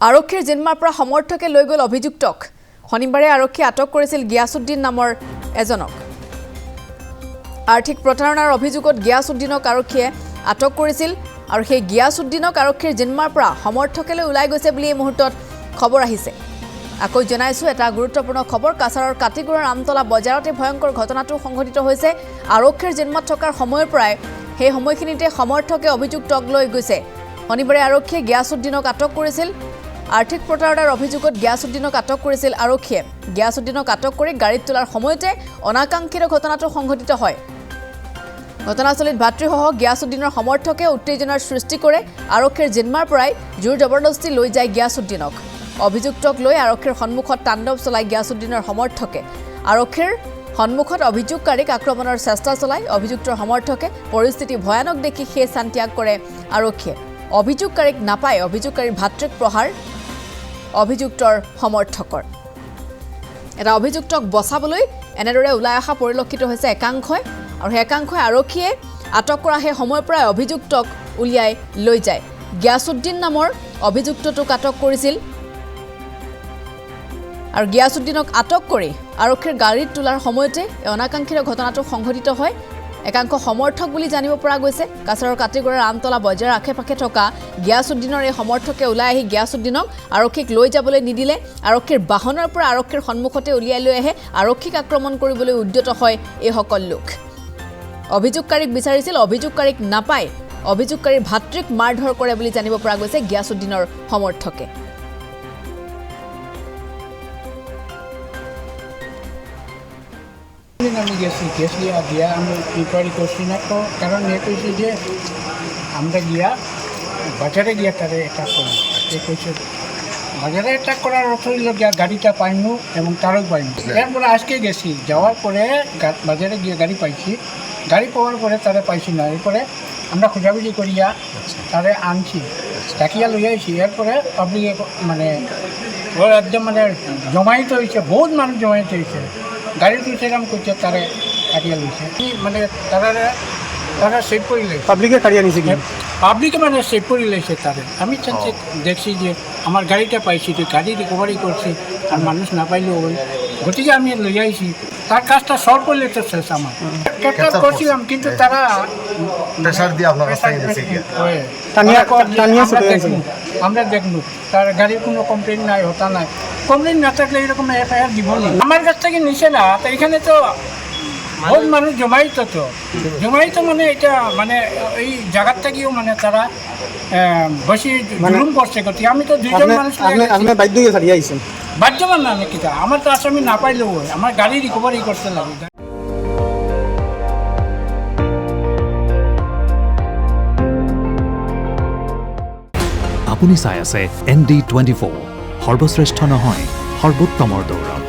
আৰক্ষীৰ জিম্মাৰ পৰা সমৰ্থকে লৈ গ'ল অভিযুক্তক শনিবাৰে আৰক্ষী আটক কৰিছিল গিয়াছউদ্দিন নামৰ এজনক আৰ্থিক প্ৰতাৰণাৰ অভিযোগত গিয়াছউদ্দিনক আৰক্ষীয়ে আটক কৰিছিল আৰু সেই গিয়াছউদ্দিনক আৰক্ষীৰ জিম্মাৰ পৰা সমৰ্থকে লৈ ওলাই গৈছে বুলি এই মুহূৰ্তত খবৰ আহিছে আকৌ জনাইছো এটা গুৰুত্বপূৰ্ণ খবৰ কাছাৰৰ কাটিগুৰাৰ আমতলা বজাৰতে ভয়ংকৰ ঘটনাটো সংঘটিত হৈছে আৰক্ষীৰ জিম্মাত থকাৰ সময়ৰ পৰাই সেই সময়খিনিতে সমৰ্থকে অভিযুক্তক লৈ গৈছে শনিবাৰে আৰক্ষীয়ে গিয়াছউদ্দিনক আটক কৰিছিল আৰ্থিক প্ৰতাৰণাৰ অভিযোগত গিয়াছউদ্দিনক আটক কৰিছিল আৰক্ষীয়ে গিয়াছউদ্দিনক আটক কৰি গাড়ীত তোলাৰ সময়তে অনাকাংক্ষিত ঘটনাটো সংঘটিত হয় ঘটনাস্থলীত ভাতৃসহ গিয়াছউদ্দিনৰ সমৰ্থকে উত্তেজনাৰ সৃষ্টি কৰে আৰক্ষীৰ জিম্মাৰ পৰাই জোৰ জবৰদস্তি লৈ যায় গিয়াছউদ্দিনক অভিযুক্তক লৈ আৰক্ষীৰ সন্মুখত তাণ্ডৱ চলাই গিয়াছউদ্দিনৰ সমৰ্থকে আৰক্ষীৰ সন্মুখত অভিযোগকাৰীক আক্ৰমণৰ চেষ্টা চলাই অভিযুক্তৰ সমৰ্থকে পৰিস্থিতি ভয়ানক দেখি সেই স্থান ত্যাগ কৰে আৰক্ষীয়ে অভিযোগকাৰীক নাপায় অভিযোগকাৰীৰ ভাতৃক প্ৰহাৰ অভিযুক্তৰ সমৰ্থকৰ এটা অভিযুক্তক বচাবলৈ এনেদৰে ওলাই অহা পৰিলক্ষিত হৈছে একাংশই আৰু একাংশই আৰক্ষীয়ে আটক কৰা সেই সময়ৰ পৰাই অভিযুক্তক উলিয়াই লৈ যায় গিয়াছউদ্দিন নামৰ অভিযুক্তটোক আটক কৰিছিল আৰু গিয়াছউদ্দিনক আটক কৰি আৰক্ষীৰ গাড়ীত তোলাৰ সময়তে অনাকাংক্ষিত ঘটনাটো সংঘটিত হয় একাংশ সমৰ্থক বুলি জানিব পৰা গৈছে কাছাৰৰ কাটিগুৰাৰ আমতলা বজাৰ আশে-পাশে থকা গিয়াছউদ্দিনৰ এই সমৰ্থকে ওলাই আহি গিয়াছউদ্দিনক আৰক্ষীক লৈ যাবলৈ নিদিলে আৰক্ষীৰ বাহনৰ পৰা আৰক্ষীৰ সন্মুখতে উলিয়াই লৈ আহে আৰক্ষীক আক্ৰমণ কৰিবলৈ উদ্যত হয় এই সকল লোক অভিযোগকাৰীক বিচাৰিছিল অভিযোগকাৰীক নাপায় অভিযোগকাৰীৰ ভাতৃক মাৰধৰ কৰে বুলি জানিব পৰা গৈছে গিয়াছউদ্দিনৰ সমৰ্থকে আমি গেছি গিয়া আমি ইনকোয়ারি করছি না তো কারণ এ কইছে যে আমরা গিয়া বাজারে গিয়া তারে অ্যাটাক করি এ কইছে বাজারে অ্যাটাক করার অর্থ হইল গিয়া গাড়িটা পাইনু এবং তারও পাইনু এরপরে আজকে গেছি যাওয়ার পরে বাজারে গিয়ে গাড়ি পাইছি গাড়ি পাওয়ার পরে তারে পাইছি না এরপরে আমরা খোঁজাখুঁজি করিয়া তারে আনছি ডাকিয়া লই আইছি এরপরে পাবলিক মানে ওর একদম মানে জমায়েত হয়েছে বহুত মানুষ জমায়েত হয়েছে গাড়ি তুলছিলাম করছে তারা কাটিয়ে লইছে মানে তারা সেভ করে লেগেছে পাবলিকে কাটিয়ে নিছে কি পাবলিকে মানে সেভ করে লেগেছে তাদের আমি দেখছি যে আমার গাড়িটা পাইছি তো গাড়ি রিকভারি করছি আর মানুষ না পাইলেও গতিকে আমি লই আইছি তার কাজটা সলভ করলে তো শেষ আমার ক্যাপচার করছিলাম কিন্তু তারা প্রেসার দিয়ে আপনার কাছে নিছে কি আমরা দেখলু তার গাড়ির কোনো কমপ্লেন নাই হতা নাই কমপ্লেন না থাকলে এরকম এফআইআর দিব না আমার কাছ থেকে নিছে না তো এখানে তো বহুত মানুষ জমাইত মানে এটা মানে এই জায়গার থেকেও মানে তারা বেশি জুলুম করছে গতি আমি তো দুইজন মানুষ বাধ্য হয়ে ছাড়িয়ে আইছেন বাধ্যমান না আমি কিতা আমার তো আসামি না পাইলেও আমার গাড়ি রিকভারি করতে লাগে আপুনি চাই আছে ND24 সৰ্বশ্ৰেষ্ঠ নহয় সৰ্বোত্তমৰ দৌৰ